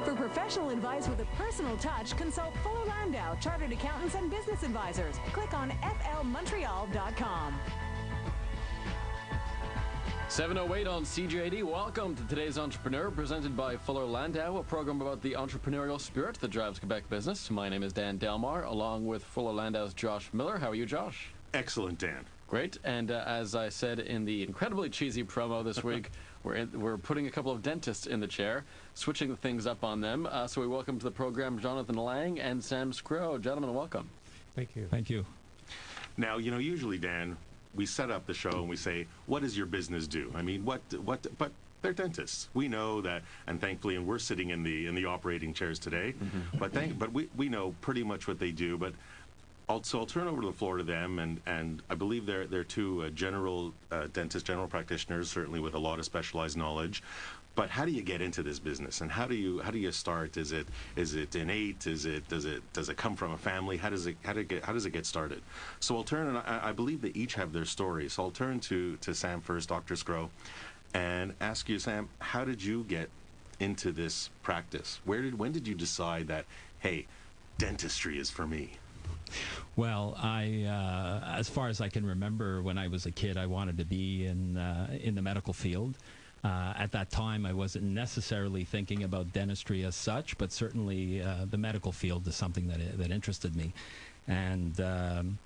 For professional advice with a personal touch, consult Fuller Landau, Chartered Accountants and Business Advisors. Click on flmontreal.com. 7:08 on CJAD. Welcome to today's Entrepreneur, presented by Fuller Landau, a program about the entrepreneurial spirit that drives Quebec business. My name is Dan Delmar, along with Fuller Landau's Josh Miller. How are you, Josh? Excellent, Dan. Great. And as I said in the incredibly cheesy promo this week, we're putting a couple of dentists in the chair, switching things up on them. So we welcome to the program Jonathan Lang and Sam Sgro. Gentlemen, welcome. Thank you. Thank you. Now, usually, Dan, we set up the show and we say, what does your business do? I mean, but they're dentists. We know that, and thankfully, and we're sitting in the operating chairs today, but we know pretty much what they do. But I'll turn over the floor to them, and I believe they're two general dentists, general practitioners, certainly with a lot of specialized knowledge. But how do you get into this business, and how do you start? Is it innate? Does it come from a family? How does it get started? So I'll turn, and I believe they each have their story. So I'll turn to Sam first, Dr. Sgro, and ask you, Sam, how did you get into this practice? When did you decide that, hey, dentistry is for me? Well, as far as I can remember, when I was a kid, I wanted to be in the medical field. At that time, I wasn't necessarily thinking about dentistry as such, but certainly the medical field is something that interested me, and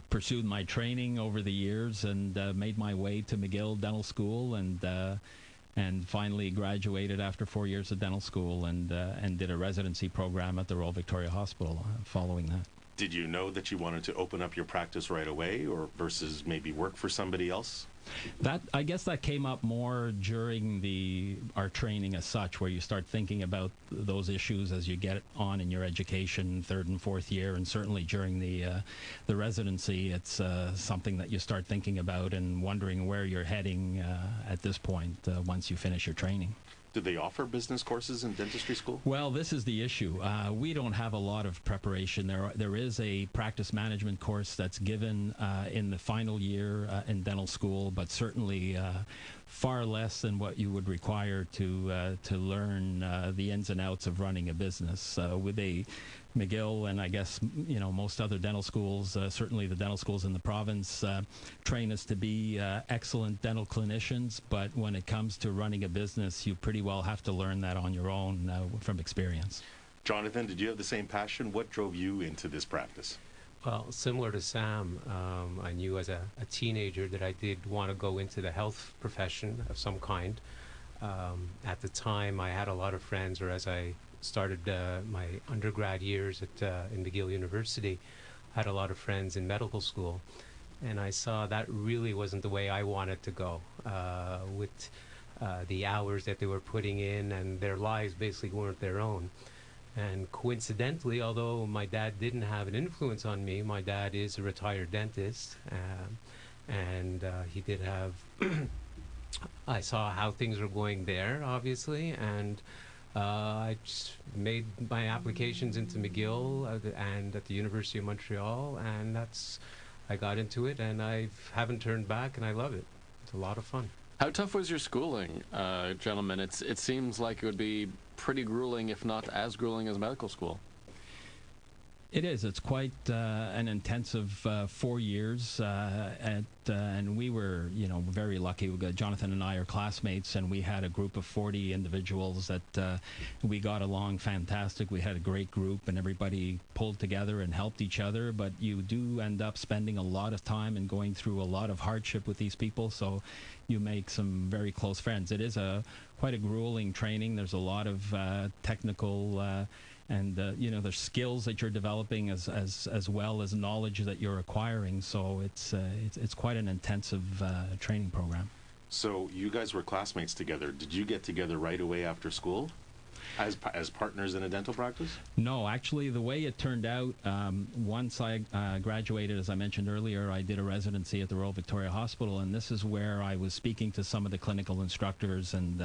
pursued my training over the years, and made my way to McGill Dental School, and finally graduated after 4 years of dental school, and did a residency program at the Royal Victoria Hospital following that. Did you know that you wanted to open up your practice right away, or versus maybe work for somebody else? I guess that came up more during our training as such, where you start thinking about those issues as you get on in your education, third and fourth year, and certainly during the residency, it's something that you start thinking about and wondering where you're heading at this point once you finish your training. Do they offer business courses in dentistry school? Well, this is the issue. We don't have a lot of preparation. There is a practice management course that's given in the final year in dental school, but certainly far less than what you would require to learn the ins and outs of running a business. With McGill, and I guess most other dental schools, certainly the dental schools in the province, train us to be excellent dental clinicians, but when it comes to running a business, you pretty well have to learn that on your own from experience. Jonathan, did you have the same passion? What drove you into this practice? Well, similar to Sam, I knew as a teenager that I did want to go into the health profession of some kind. At the time, I had a lot of friends, or as I started my undergrad years in McGill University, I had a lot of friends in medical school, and I saw that really wasn't the way I wanted to go, with the hours that they were putting in, and their lives basically weren't their own. And coincidentally, although my dad didn't have an influence on me, my dad is a retired dentist, and he did have I saw how things were going there, obviously, and I just made my applications into McGill and at the University of Montreal, and I got into it, and I haven't turned back, and I love it. It's a lot of fun. How tough was your schooling, gentlemen? It seems like it would be pretty grueling, if not as grueling as medical school. It is. It's quite an intensive 4 years, and we were, very lucky. Jonathan and I are classmates, and we had a group of 40 individuals that we got along fantastic. We had a great group, and everybody pulled together and helped each other. But you do end up spending a lot of time and going through a lot of hardship with these people, so you make some very close friends. It is quite a grueling training. There's a lot of technical and there's skills that you're developing as well as knowledge that you're acquiring. So it's quite an intensive training program. So you guys were classmates together. Did you get together right away after school? As partners in a dental practice? No, actually, the way it turned out, once I graduated, as I mentioned earlier, I did a residency at the Royal Victoria Hospital, and this is where I was speaking to some of the clinical instructors, and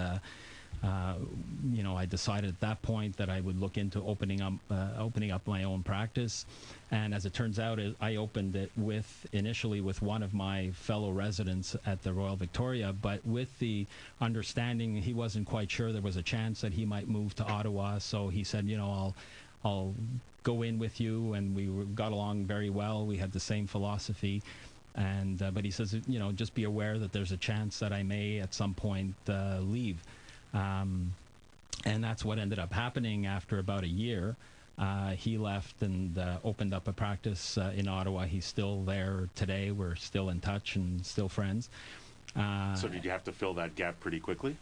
I decided at that point that I would look into opening up my own practice. And as it turns out, I opened it initially with one of my fellow residents at the Royal Victoria, but with the understanding he wasn't quite sure there was a chance that he might move to Ottawa. So he said, I'll go in with you, and we got along very well. We had the same philosophy. And but he says, just be aware that there's a chance that I may at some point leave. And that's what ended up happening after about a year. He left and opened up a practice in Ottawa. He's still there today. We're still in touch and still friends. So did you have to fill that gap pretty quickly?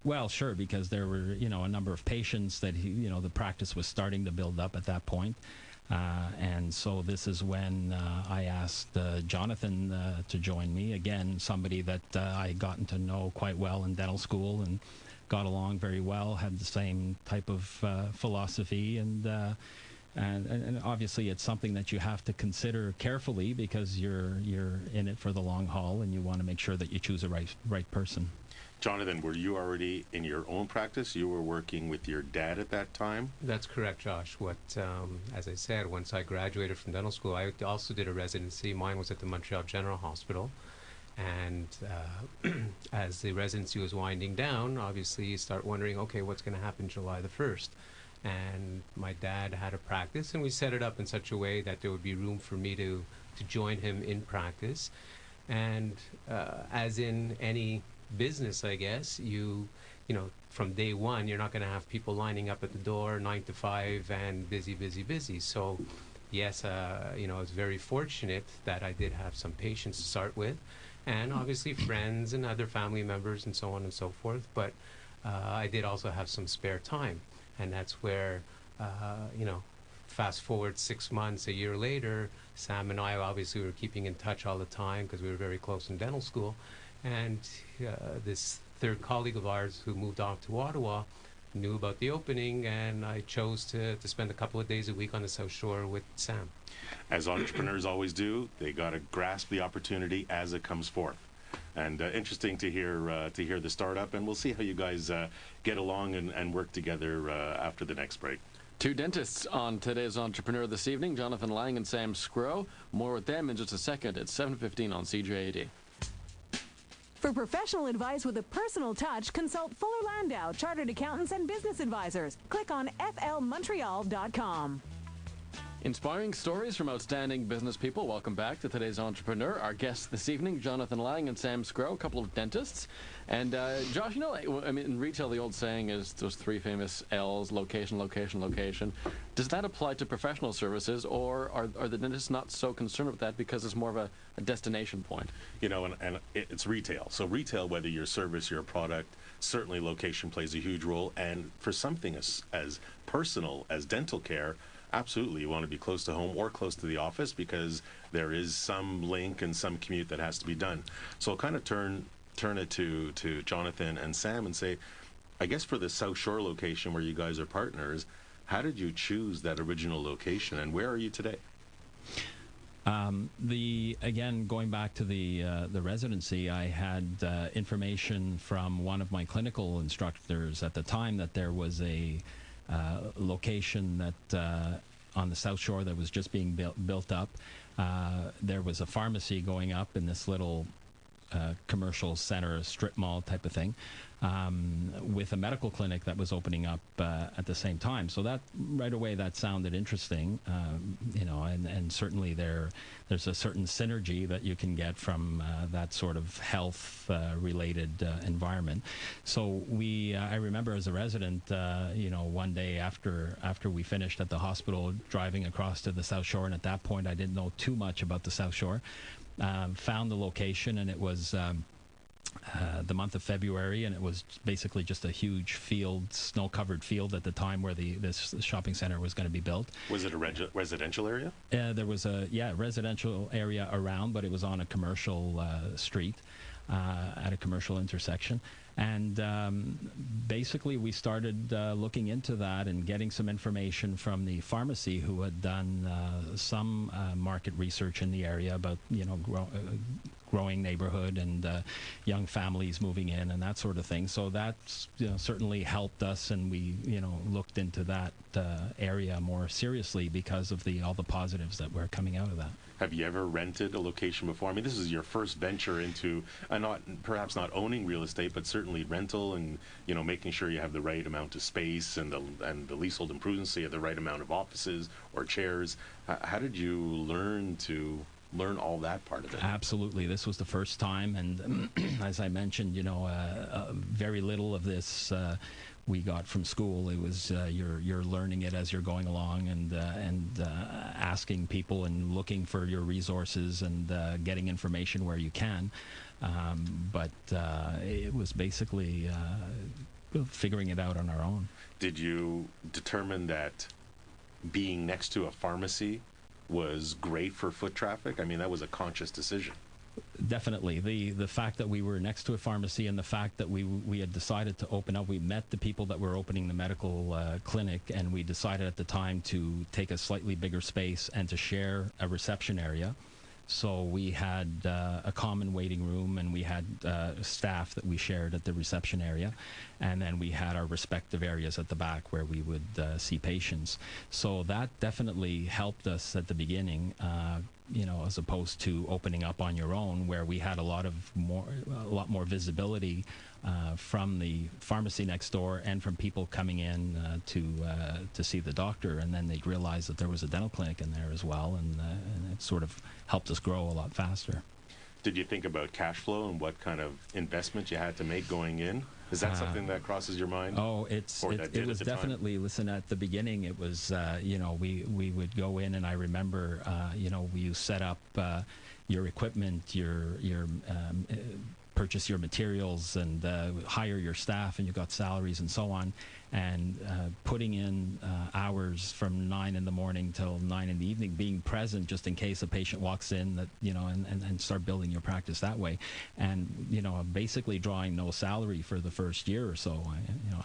Well, sure, because there were, a number of patients that the practice was starting to build up at that point. And so this is when I asked Jonathan to join me. Again, somebody that I had gotten to know quite well in dental school and got along very well, had the same type of philosophy, and obviously it's something that you have to consider carefully because you're in it for the long haul, and you want to make sure that you choose the right person. Jonathan, were you already in your own practice? You were working with your dad at that time? That's correct, Josh. As I said, once I graduated from dental school, I also did a residency. Mine was at the Montreal General Hospital. And as the residency was winding down, obviously you start wondering, okay, what's going to happen July the 1st? And my dad had a practice, and we set it up in such a way that there would be room for me to join him in practice. And as in any business, I guess, from day one, you're not going to have people lining up at the door 9 to 5 and busy. So yes, I was very fortunate that I did have some patients to start with, and obviously friends and other family members and so on and so forth. But I did also have some spare time, and that's where, fast forward 6 months, a year later, Sam and I obviously were keeping in touch all the time because we were very close in dental school. And this third colleague of ours who moved off to Ottawa knew about the opening, and I chose to spend a couple of days a week on the South Shore with Sam. As entrepreneurs always do, they got to grasp the opportunity as it comes forth. And interesting to hear the startup, and we'll see how you guys get along and work together after the next break. Two dentists on today's Entrepreneur this evening, Jonathan Lang and Sam Sgro. More with them in just a second at 7:15 on CJAD. For professional advice with a personal touch, consult Fuller Landau, Chartered Accountants and Business Advisors. Click on flmontreal.com. Inspiring stories from outstanding business people. Welcome back to today's Entrepreneur. Our guests this evening, Jonathan Lang and Sam Sgro, a couple of dentists. And Josh, in retail, the old saying is those three famous L's: location, location, location. Does that apply to professional services, or are the dentists not so concerned with that because it's more of a destination point? And it's retail. So retail, whether your service, your product, certainly location plays a huge role. And for something as personal as dental care, absolutely, you want to be close to home or close to the office because there is some link and some commute that has to be done. So I'll kind of turn it to Jonathan and Sam and say, I guess for the South Shore location where you guys are partners, how did you choose that original location, and where are you today? Again, going back to the residency, I had information from one of my clinical instructors at the time that there was a location that on the South Shore that was just being built up. There was a pharmacy going up in this little commercial center, strip mall type of thing, with a medical clinic that was opening up at the same time. So that right away, that sounded interesting, and certainly there's a certain synergy that you can get from that sort of health related environment. So I remember as a resident, one day after we finished at the hospital, driving across to the South Shore, and at that point I didn't know too much about the South Shore. Found the location, and it was the month of February, and it was basically just a huge field, snow-covered field at the time where this shopping center was going to be built. Was it a residential area? There was a residential area around, but it was on a commercial street. at a commercial intersection. And basically, we started looking into that and getting some information from the pharmacy, who had done some market research in the area about, growing neighborhood and young families moving in and that sort of thing. So that's certainly helped us, and we looked into that area more seriously because of all the positives that were coming out of that. Have you ever rented a location before? I mean, this is your first venture into perhaps not owning real estate, but certainly rental, and making sure you have the right amount of space and the leasehold improvements, so you have the right amount of offices or chairs. How did you learn all that part of it? Absolutely, this was the first time, and as I mentioned, very little of this we got from school. It was you're learning it as you're going along, and asking people and looking for your resources and getting information where you can. But it was basically figuring it out on our own. Did you determine that being next to a pharmacy was great for foot traffic? I mean, that was a conscious decision. Definitely. The fact that we were next to a pharmacy, and the fact that we had decided to open up, we met the people that were opening the medical clinic, and we decided at the time to take a slightly bigger space and to share a reception area. So we had a common waiting room, and we had staff that we shared at the reception area, and then we had our respective areas at the back where we would see patients. So that definitely helped us at the beginning, as opposed to opening up on your own, where we had a lot more visibility from the pharmacy next door and from people coming in to see the doctor, and then they'd realize that there was a dental clinic in there as well, and it sort of helped us grow a lot faster. Did you think about cash flow and what kind of investment you had to make going in? Is that something that crosses your mind? Oh, it was definitely. Listen, at the beginning, it was we would go in, and I remember you set up your equipment, your purchase your materials, and hire your staff, and you got salaries and so on, and putting in hours from 9 in the morning till 9 in the evening, being present just in case a patient walks in, that and start building your practice that way, and basically drawing no salary for the first year or so,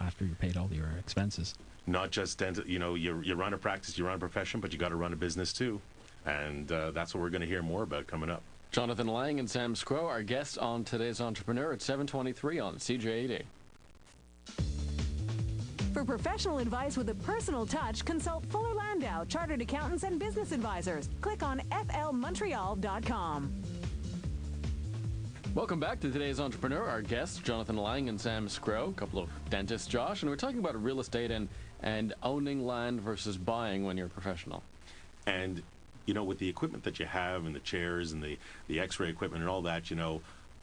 after you paid all your expenses. Not just dental, you run a practice, you run a profession, but you got to run a business too, and that's what we're going to hear more about coming up. Jonathan Lang and Sam Sgro, our guests on today's Entrepreneur at 7:23 on CJAD. For professional advice with a personal touch, consult Fuller Landau, Chartered Accountants and Business Advisors. Click on flmontreal.com. Welcome back to today's Entrepreneur. Our guests, Jonathan Lang and Sam Sgro, a couple of dentists, Josh, and we're talking about real estate and owning land versus buying when you're a professional. And with the equipment that you have, and the chairs and the x-ray equipment and all that,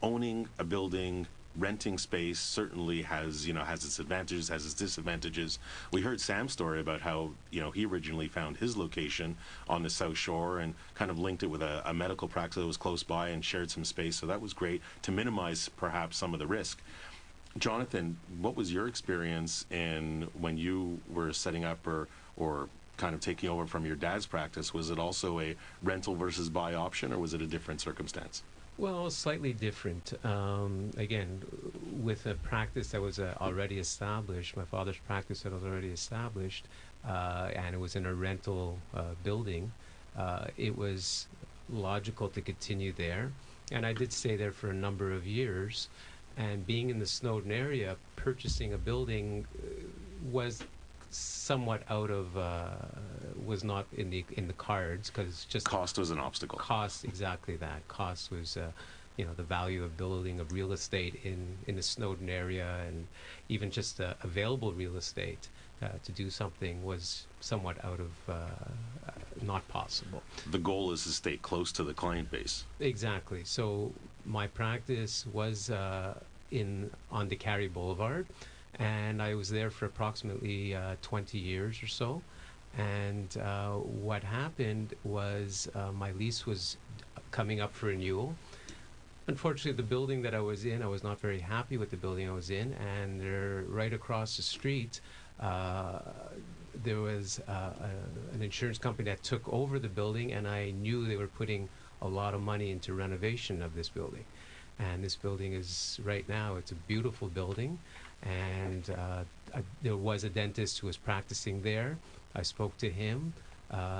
owning a building, renting space certainly has its advantages, has its disadvantages. We heard Sam's story about how, he originally found his location on the South Shore and kind of linked it with a medical practice that was close by and shared some space. So that was great to minimize perhaps some of the risk. Jonathan, what was your experience when you were setting up or kind of taking over from your dad's practice? Was it also a rental versus buy option, or was it a different circumstance? Well, slightly different. Again, with a practice that was already established, my father's practice that was already established, and it was in a rental building, it was logical to continue there. And I did stay there for a number of years. And being in the Snowdon area, purchasing a building was somewhat was not in the cards, because just cost was an obstacle. Cost, exactly that. Cost was the value of building of real estate in the Snowdon area, and even just available real estate to do something was somewhat out of not possible. The goal is to stay close to the client base. Exactly. So my practice was on DeCarry Boulevard, and I was there for approximately 20 years or so. And what happened was my lease was coming up for renewal. Unfortunately, the building that I was in, I was not very happy with the building I was in, and right across the street, there was an insurance company that took over the building, and I knew they were putting a lot of money into renovation of this building. And this building is, right now, it's a beautiful building. And there was a dentist who was practicing there. I spoke to him.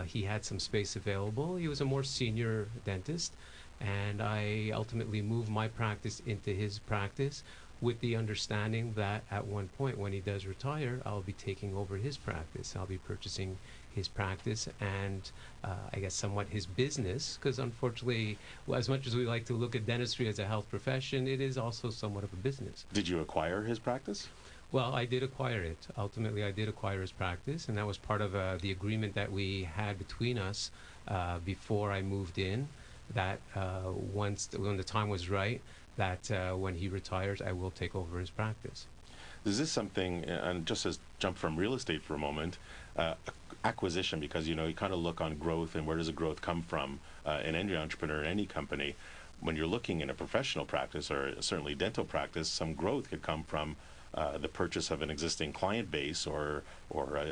He had some space available. He was a more senior dentist. And I ultimately moved my practice into his practice with the understanding that at one point when he does retire, I'll be taking over his practice. I'll be purchasing his practice and I guess somewhat his business, because unfortunately, as much as we like to look at dentistry as a health profession, it is also somewhat of a business. Did you acquire his practice? Well, I did acquire it. Ultimately, I did acquire his practice, and that was part of the agreement that we had between us before I moved in, that when the time was right, that when he retires, I will take over his practice. Is this something, and just as jump from real estate for a moment, acquisition, because you kind of look on growth and where does the growth come from in any entrepreneur, in any company. When you're looking in a professional practice or certainly dental practice, some growth could come from the purchase of an existing client base or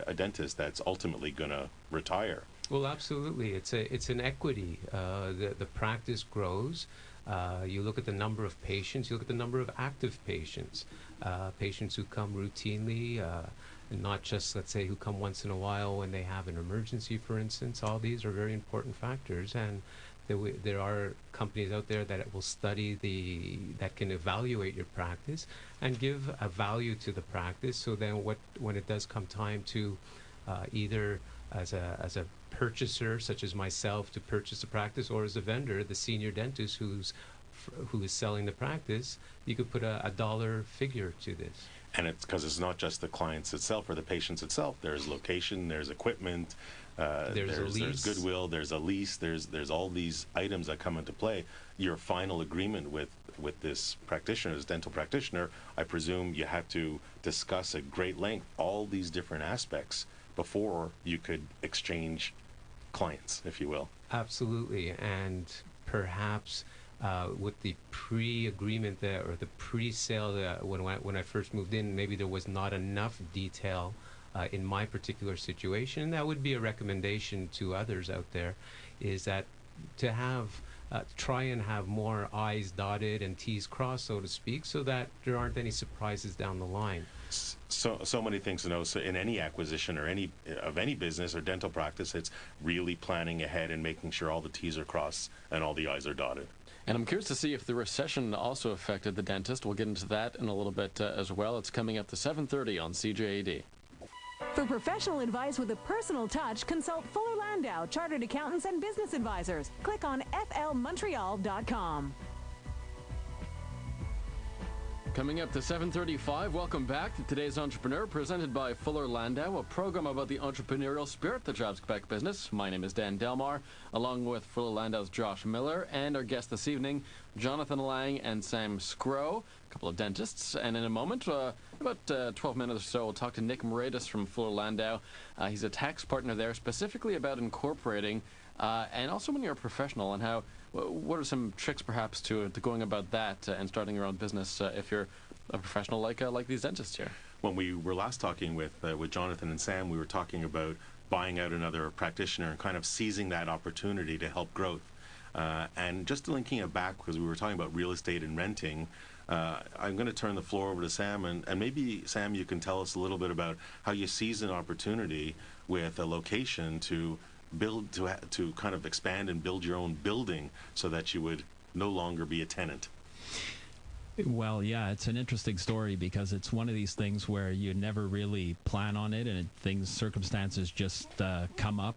a dentist that's ultimately going to retire. Well, absolutely. It's an equity. The practice grows. You look at the number of patients, you look at the number of active patients, patients who come routinely, not just, let's say, who come once in a while when they have an emergency, for instance. All these are very important factors, and there are companies out there that will study that can evaluate your practice and give a value to the practice. So then when it does come time to either as a purchaser, such as myself, to purchase a practice, or as a vendor, the senior dentist who is selling the practice, you could put a dollar figure to this. And it's because it's not just the clients itself or the patients itself. There's location, there's equipment, there's goodwill, there's a lease, there's all these items that come into play. Your final agreement with this practitioner, this dental practitioner, I presume you had to discuss at great length all these different aspects before you could exchange clients, if you will. Absolutely, and perhaps with the pre-agreement or the pre-sale when I first moved in, maybe there was not enough detail in my particular situation. And that would be a recommendation to others out there, is that to have try and have more I's dotted and T's crossed, so to speak, so that there aren't any surprises down the line. So many things to know. So in any acquisition or any business or dental practice, it's really planning ahead and making sure all the T's are crossed and all the I's are dotted. And I'm curious to see if the recession also affected the dentist. We'll get into that in a little bit as well. It's coming up to 7:30 on CJAD. For professional advice with a personal touch, consult Fuller Landau, Chartered Accountants and Business Advisors. Click on flmontreal.com. Coming up to 7:35, welcome back to Today's Entrepreneur, presented by Fuller Landau, a program about the entrepreneurial spirit that drives Quebec business. My name is Dan Delmar, along with Fuller Landau's Josh Miller, and our guests this evening, Jonathan Lang and Sam Sgro, a couple of dentists. And in a moment, about 12 minutes or so, we'll talk to Nick Moraitis from Fuller Landau. He's a tax partner there, specifically about incorporating, and also when you're a professional, and how what are some tricks perhaps to going about that and starting your own business if you're a professional like these dentists here? When we were last talking with Jonathan and Sam, we were talking about buying out another practitioner and kind of seizing that opportunity to help growth. And just linking it back, because we were talking about real estate and renting, I'm going to turn the floor over to Sam, and maybe, Sam, you can tell us a little bit about how you seize an opportunity with a location to build, to kind of expand and build your own building so that you would no longer be a tenant. Well, yeah, it's an interesting story because it's one of these things where you never really plan on it, and circumstances just come up.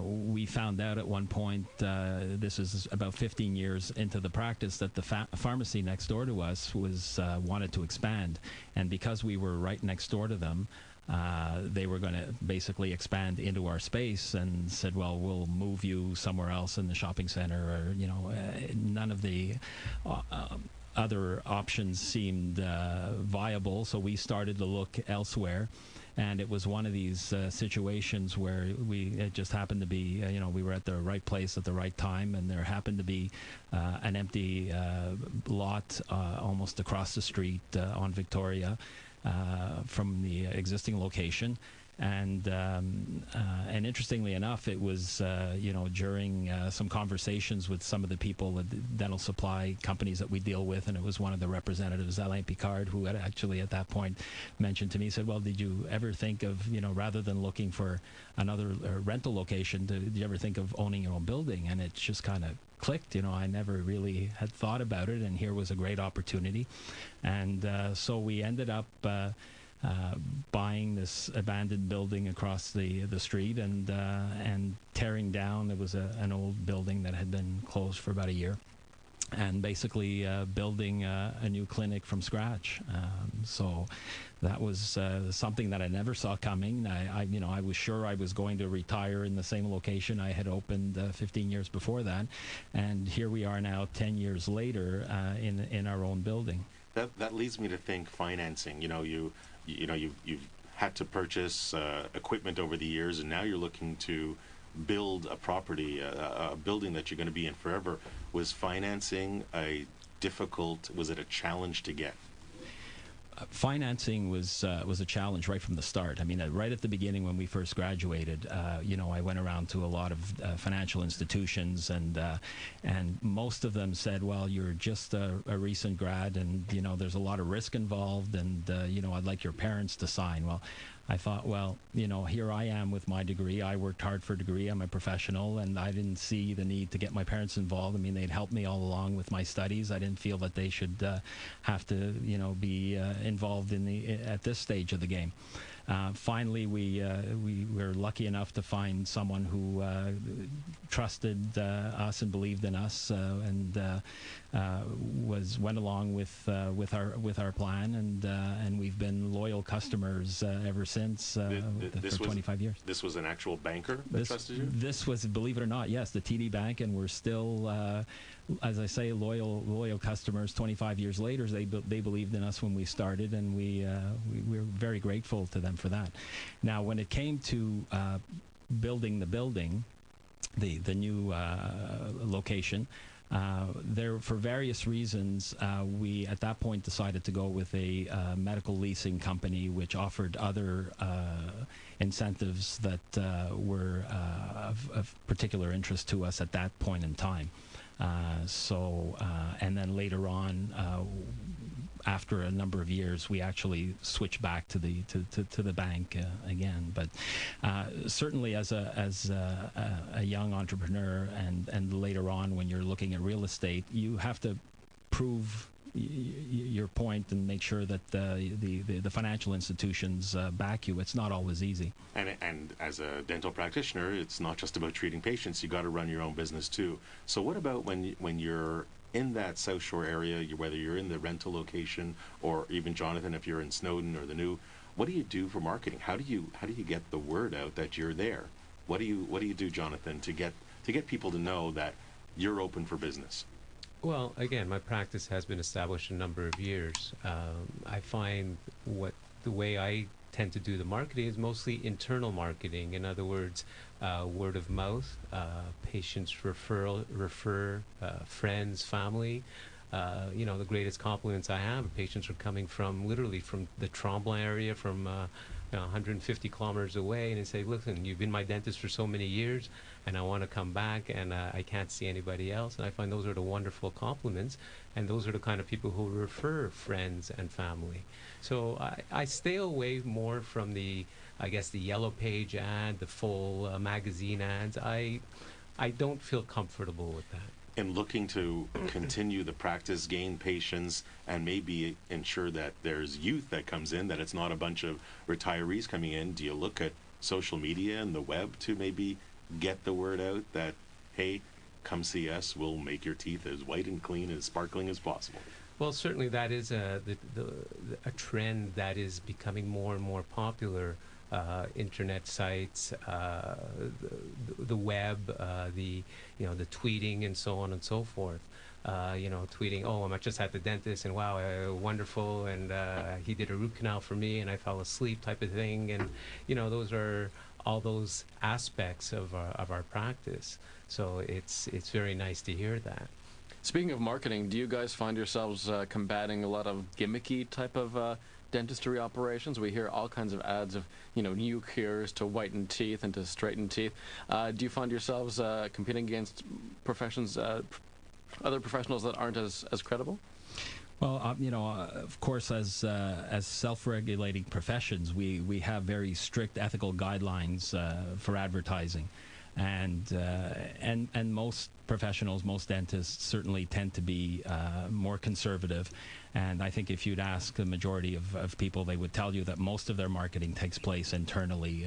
We found out at one point, this is about 15 years into the practice, that the pharmacy next door to us wanted to expand, and because we were right next door to them, they were going to basically expand into our space and said, well, we'll move you somewhere else in the shopping center, or, none of the other options seemed viable, so we started to look elsewhere. And it was one of these situations where it just happened to be, we were at the right place at the right time, and there happened to be an empty lot almost across the street on Victoria from the existing location. And interestingly enough, it was during some conversations with some of the people at the dental supply companies that we deal with, and it was one of the representatives, Alain Picard, who had actually at that point mentioned to me, said, well, did you ever think of, rather than looking for another rental location, did you ever think of owning your own building? And it just kind of clicked. I never really had thought about it, and here was a great opportunity. And so we ended up buying this abandoned building across the street and tearing down. It was an old building that had been closed for about a year, and basically building a new clinic from scratch. So that was something that I never saw coming. I was sure I was going to retire in the same location I had opened 15 years before that, and here we are now 10 years later in our own building. That leads me to think financing. You've had to purchase equipment over the years, and now you're looking to build a property, a building that you're going to be in forever. Was financing was it a challenge to get? Financing was a challenge right from the start. I mean, right at the beginning when we first graduated, I went around to a lot of financial institutions, and most of them said, well, you're just a recent grad, and there's a lot of risk involved, and I'd like your parents to sign. Well, I thought, well, here I am with my degree. I worked hard for a degree. I'm a professional, and I didn't see the need to get my parents involved. I mean, they'd helped me all along with my studies. I didn't feel that they should have to, be involved at this stage of the game. Finally, we were lucky enough to find someone who trusted us and believed in us, and went along with our plan, and we've been loyal customers ever since for 25 years. This was an actual banker that trusted you? This was, believe it or not, yes, the TD Bank, and we're still, as I say, loyal customers. 25 years later, they believed in us when we started, and we're very grateful to them for that. Now, when it came to building the building, the new location, there, for various reasons, we at that point decided to go with a medical leasing company, which offered other incentives that were of particular interest to us at that point in time. And then later on, after a number of years, we actually switched back to the bank again. But certainly, as a young entrepreneur, and later on when you're looking at real estate, you have to prove your point and make sure that the financial institutions back you. It's not always easy. And as a dental practitioner, it's not just about treating patients. You got to run your own business too. So what about when you're in that South Shore area, whether you're in the rental location or even, Jonathan, if you're in Snowden or the New, what do you do for marketing? How do you get the word out that you're there? What do you do, Jonathan, to get people to know that you're open for business? Well, again, my practice has been established a number of years. I find the way I tend to do the marketing is mostly internal marketing. In other words, word of mouth, patients refer friends, family. The greatest compliments I have, patients are coming literally from the Tremblant area, from 150 kilometers away, and they say, listen, you've been my dentist for so many years, and I want to come back, and I can't see anybody else. And I find those are the wonderful compliments, and those are the kind of people who refer friends and family. So I stay away more from the yellow page ad, the full magazine ads. I don't feel comfortable with that. And looking to continue the practice, gain patients, and maybe ensure that there's youth that comes in, that it's not a bunch of retirees coming in, do you look at social media and the web to maybe get the word out that, hey, come see us, we'll make your teeth as white and clean, as sparkling as possible? Well, certainly that is a trend that is becoming more and more popular. Internet sites, the web, the tweeting, and so on and so forth. Tweeting, oh, I'm just at the dentist, and wow, wonderful, and he did a root canal for me, and I fell asleep, type of thing. And those are all those aspects of our practice. So it's very nice to hear that. Speaking of marketing, do you guys find yourselves combating a lot of gimmicky type of dentistry operations? We hear all kinds of ads of, new cures to whiten teeth and to straighten teeth. Do you find yourselves competing against other professionals that aren't as credible? Well, of course, as self-regulating professions, we have very strict ethical guidelines for advertising, and most professionals, most dentists certainly tend to be more conservative. And I think if you'd ask the majority of people, they would tell you that most of their marketing takes place internally,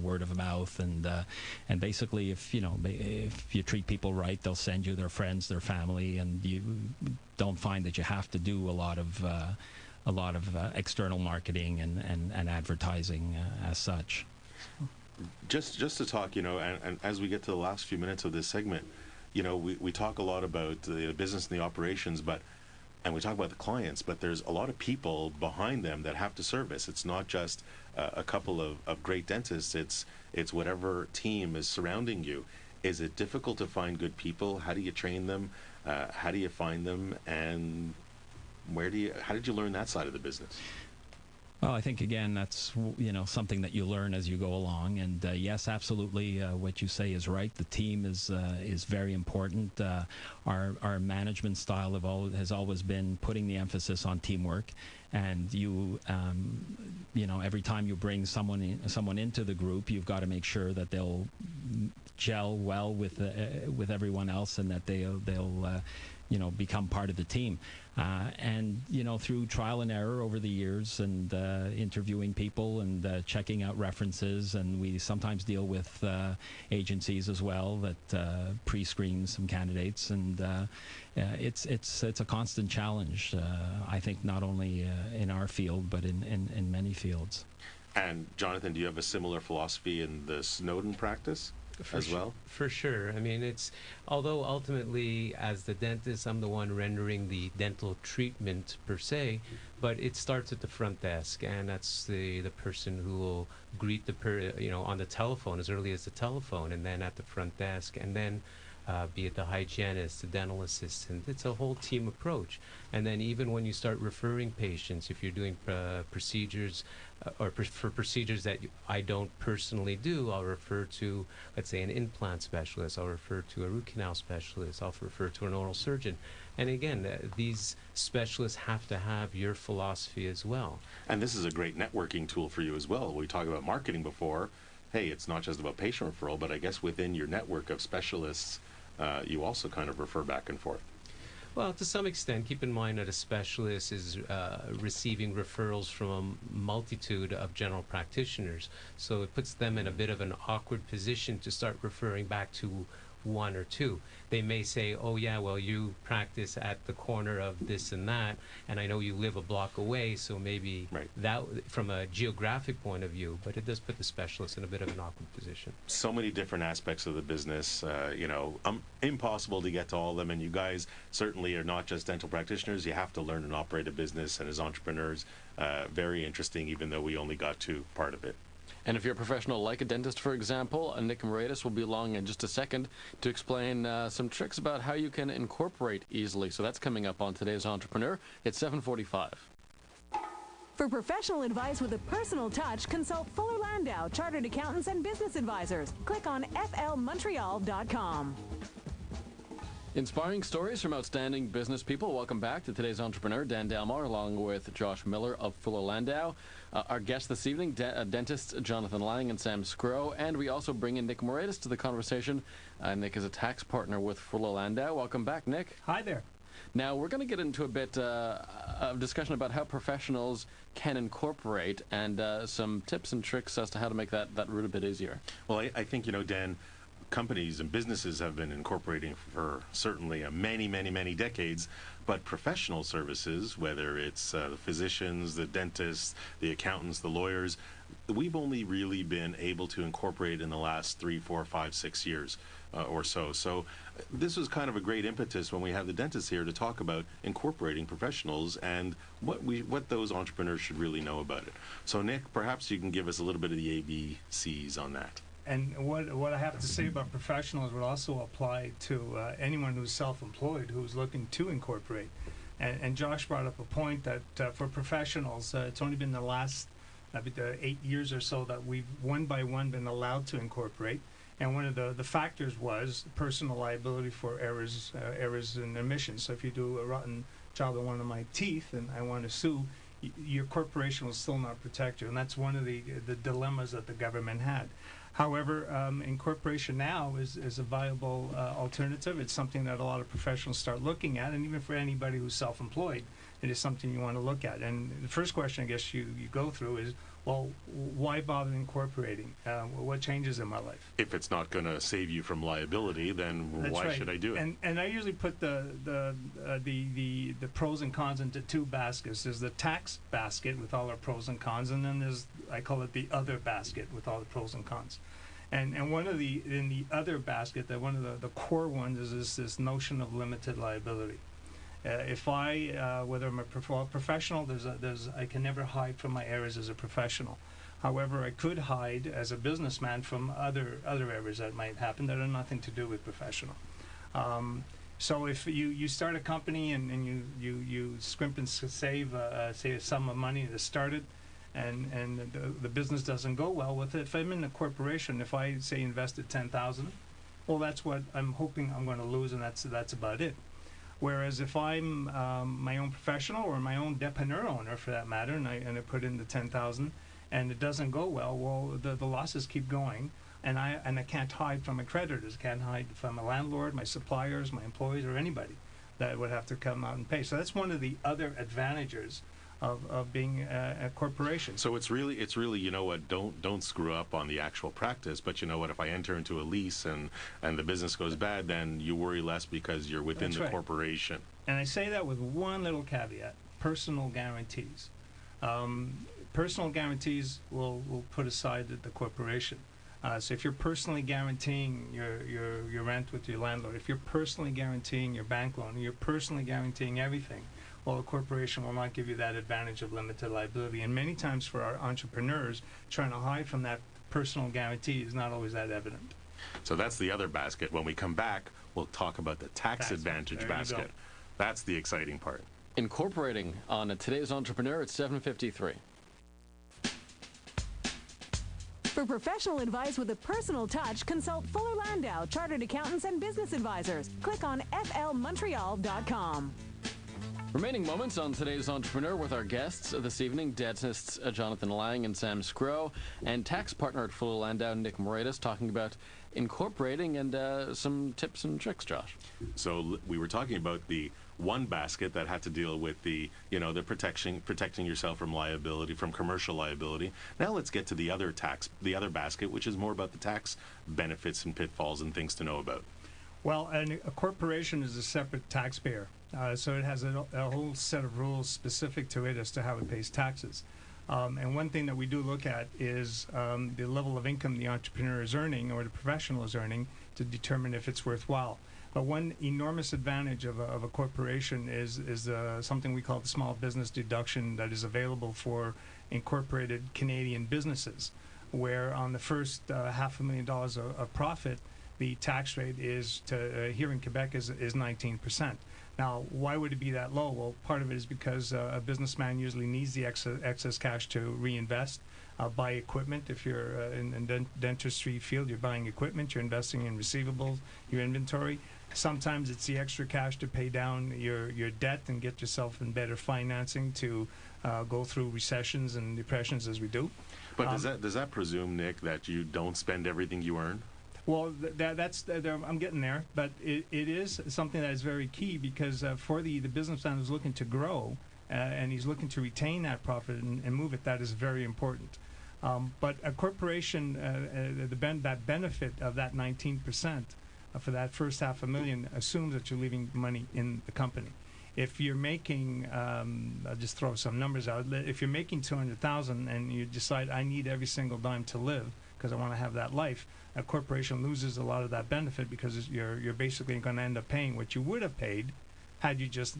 word of mouth, and basically, if you treat people right, they'll send you their friends, their family, and you don't find that you have to do a lot of external marketing and advertising as such. Just to talk, and as we get to the last few minutes of this segment, we talk a lot about the business and the operations, and we talk about the clients, but there's a lot of people behind them that have to service. It's not just a couple of great dentists. It's whatever team is surrounding you. Is it difficult to find good people? How do you train them? How do you find them? And how did you learn that side of the business? Well, I think, again, that's, something that you learn as you go along. And yes, absolutely, what you say is right. The team is very important. Our management style has always been putting the emphasis on teamwork. And every time you bring someone into the group, you've got to make sure that they'll gel well with everyone else, and that they'll become part of the team. And through trial and error over the years, and interviewing people and checking out references, and we sometimes deal with agencies as well that pre-screen some candidates, and it's a constant challenge. I think not only in our field, but in many fields. And Jonathan, do you have a similar philosophy in the Snowden practice? Well? For sure. I mean, although ultimately, as the dentist, I'm the one rendering the dental treatment per se, but it starts at the front desk, and that's the person who will greet on the telephone, as early as the telephone, and then at the front desk, and then be it the hygienist, the dental assistant. It's a whole team approach. And then even when you start referring patients, if you're doing procedures, for procedures that I don't personally do, I'll refer to, let's say, an implant specialist. I'll refer to a root canal specialist. I'll refer to an oral surgeon. And again, these specialists have to have your philosophy as well. And this is a great networking tool for you as well. We talked about marketing before. Hey, it's not just about patient referral, but I guess within your network of specialists, you also kind of refer back and forth. Well, to some extent, keep in mind that a specialist is receiving referrals from a multitude of general practitioners. So it puts them in a bit of an awkward position to start referring back to one or two. They may say, oh yeah, well, you practice at the corner of this and that, and I know you live a block away, so maybe that from a geographic point of view, but it does put the specialist in a bit of an awkward position. So many different aspects of the business, impossible to get to all of them, and you guys certainly are not just dental practitioners. You have to learn and operate a business, and as entrepreneurs, very interesting, even though we only got to part of it. And if you're a professional like a dentist, for example, Nick Moraitis will be along in just a second to explain some tricks about how you can incorporate easily. So that's coming up on today's Entrepreneur. It's 7:45. For professional advice with a personal touch, consult Fuller Landau, Chartered Accountants and Business Advisors. Click on flmontreal.com. Inspiring stories from outstanding business people. Welcome back to today's Entrepreneur. Dan Delmar along with Josh Miller of Fuller Landau. Our guests this evening, dentists Jonathan Lang and Sam Sgro, and we also bring in Nick Moraitis to the conversation. Nick is a tax partner with Fuller Landau. Welcome back, Nick. Hi there. Now, we're going to get into a bit of discussion about how professionals can incorporate and some tips and tricks as to how to make that route a bit easier. Well, I think, Dan, companies and businesses have been incorporating for certainly many, many, many decades, but professional services, whether it's the physicians, the dentists, the accountants, the lawyers, we've only really been able to incorporate in the last 3, 4, 5, 6 years or so. So this was kind of a great impetus when we have the dentists here to talk about incorporating professionals and what those entrepreneurs should really know about it. So Nick, perhaps you can give us a little bit of the ABCs on that. And what I have to say about professionals would also apply to anyone who's self-employed who's looking to incorporate. And Josh brought up a point that for professionals, it's only been the last 8 years or so that we've one by one been allowed to incorporate. And one of the factors was personal liability for errors and omissions. So if you do a rotten job on one of my teeth and I want to sue, your corporation will still not protect you. And that's one of the dilemmas that the government had. However, incorporation now is a viable alternative. It's something that a lot of professionals start looking at, and even for anybody who's self-employed, it is something you want to look at. And the first question I guess you go through is, well, why bother incorporating? What changes in my life? If it's not going to save you from liability, then That's why right. should I do it? And I usually put the pros and cons into two baskets. There's the tax basket with all our pros and cons, and then there's, I call it the other basket with all the pros and cons. And in the other basket, that one of the core ones is this notion of limited liability. If I, whether I'm a professional, I can never hide from my errors as a professional. However, I could hide as a businessman from other errors that might happen that are nothing to do with professional. So if you start a company and you scrimp and save say a sum of money to start it, and the business doesn't go well with it. If I'm in a corporation, if I say invested $10,000, well, that's what I'm hoping I'm going to lose, and that's about it. Whereas if I'm my own professional or my own depanneur owner, for that matter, and I put in the $10,000 and it doesn't go well, the losses keep going, and I can't hide from my creditors. I can't hide from my landlord, my suppliers, my employees, or anybody that would have to come out and pay. So that's one of the other advantages of being a corporation. So it's really, you know what, don't screw up on the actual practice, but you know what, if I enter into a lease and the business goes bad, then you worry less because you're within the corporation. And I say that with one little caveat: personal guarantees. Personal guarantees will put aside the corporation. So if you're personally guaranteeing your rent with your landlord, if you're personally guaranteeing your bank loan, you're personally guaranteeing everything, well, the corporation will not give you that advantage of limited liability. And many times for our entrepreneurs, trying to hide from that personal guarantee is not always that evident. So that's the other basket. When we come back, we'll talk about the tax advantage basket. That's the exciting part. Incorporating on today's Entrepreneur at 7:53. For professional advice with a personal touch, consult Fuller Landau, Chartered Accountants and Business Advisors. Click on flmontreal.com. Remaining moments on today's Entrepreneur with our guests this evening, dentists Jonathan Lang and Sam Sgro, and tax partner at Fuller Landau, Nick Moraitis, talking about incorporating and some tips and tricks, Josh. So we were talking about the one basket that had to deal with the protecting yourself from liability, from commercial liability. Now let's get to the other basket, which is more about the tax benefits and pitfalls and things to know about. Well, a corporation is a separate taxpayer, so it has a whole set of rules specific to it as to how it pays taxes. And one thing that we do look at is the level of income the entrepreneur is earning or the professional is earning to determine if it's worthwhile. But one enormous advantage of a corporation is something we call the small business deduction that is available for incorporated Canadian businesses, where on the first $500,000 of profit, the tax rate is here in Quebec is 19%. Now, why would it be that low? Well, part of it is because a businessman usually needs the excess cash to reinvest, buy equipment. If you're in the dentistry field, you're buying equipment, you're investing in receivables, your inventory. Sometimes it's the extra cash to pay down your debt and get yourself in better financing to go through recessions and depressions as we do. But does that presume, Nick, that you don't spend everything you earn? Well, I'm getting there, but it is something that is very key because for the businessman who's looking to grow and he's looking to retain that profit and move it, that is very important. But a corporation, that benefit of that 19% for that first $500,000 assumes that you're leaving money in the company. If you're making, I'll just throw some numbers out. If you're making $200,000 and you decide I need every single dime to live because I want to have that life, a corporation loses a lot of that benefit because you're basically going to end up paying what you would have paid had you just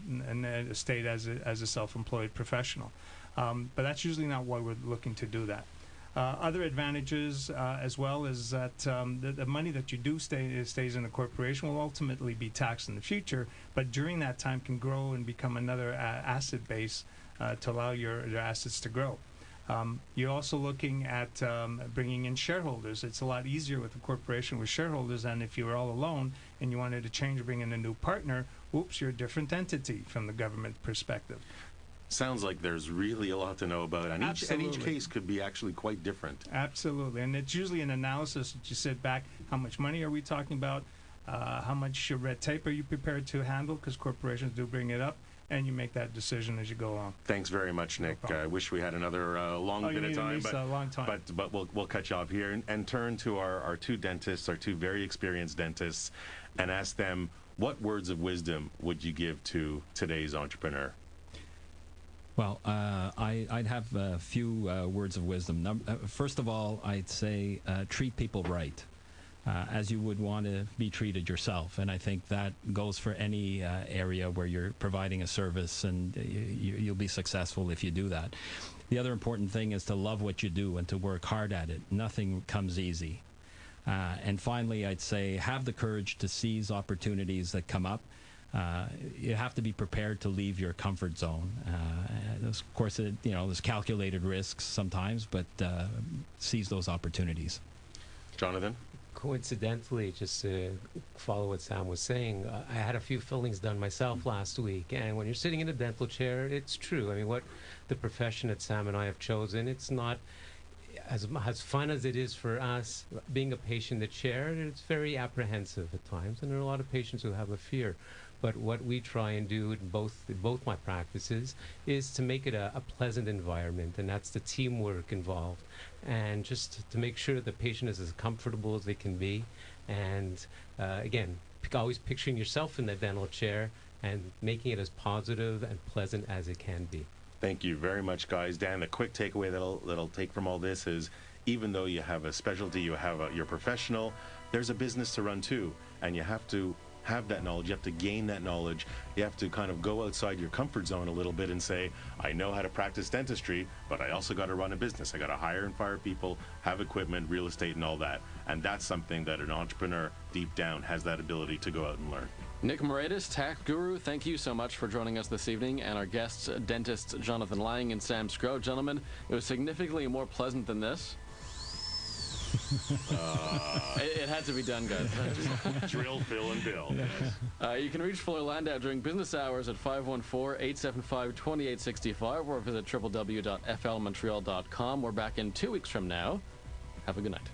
stayed as a self-employed professional. But that's usually not why we're looking to do that. Other advantages as well is that the money that you do stays in the corporation will ultimately be taxed in the future, but during that time can grow and become another asset base to allow your assets to grow. You're also looking at bringing in shareholders. It's a lot easier with a corporation with shareholders than if you were all alone and you wanted to change or bring in a new partner. Oops, you're a different entity from the government perspective. Sounds like there's really a lot to know about, and each case could be actually quite different. Absolutely, and it's usually an analysis that you sit back, how much money are we talking about, how much red tape are you prepared to handle, because corporations do bring it up, and you make that decision as you go along. Thanks very much, Nick. I wish we had another long bit of time, but we'll cut you off here and turn to our two dentists, our two very experienced dentists, and ask them, what words of wisdom would you give to today's entrepreneur? Well, I'd have a few words of wisdom. First of all, I'd say treat people right, as you would want to be treated yourself. And I think that goes for any area where you're providing a service, and you'll be successful if you do that. The other important thing is to love what you do and to work hard at it. Nothing comes easy. And finally, I'd say have the courage to seize opportunities that come up. You have to be prepared to leave your comfort zone. Of course, there's calculated risks sometimes, but seize those opportunities. Jonathan? Coincidentally, just to follow what Sam was saying, I had a few fillings done myself last week, and when you're sitting in a dental chair, it's true. I mean, what the profession that Sam and I have chosen, it's not as fun as it is for us being a patient in the chair. It's very apprehensive at times, and there are a lot of patients who have a fear. But what we try and do in both my practices is to make it a pleasant environment, and that's the teamwork involved, and just to make sure the patient is as comfortable as they can be. And again, always picturing yourself in the dental chair and making it as positive and pleasant as it can be. Thank you very much, guys. Dan, the quick takeaway that'll take from all this is, even though you have a specialty, you're professional, there's a business to run too, and you have to have that knowledge. You have to gain that knowledge. You have to kind of go outside your comfort zone a little bit and say, I know how to practice dentistry, but I also got to run a business. I got to hire and fire people, have equipment, real estate, and all that. And that's something that an entrepreneur deep down has that ability to go out and learn. Nick Moraitis, tax guru, thank you so much for joining us this evening, and our guests, dentists Jonathan Lang and Sam Sgro. Gentlemen, it was significantly more pleasant than this. It had to be done, guys. Drill, fill, and bill. You can reach Fuller Landau during business hours at 514-875-2865 or visit www.flmontreal.com. We're back in 2 weeks from now. Have a good night.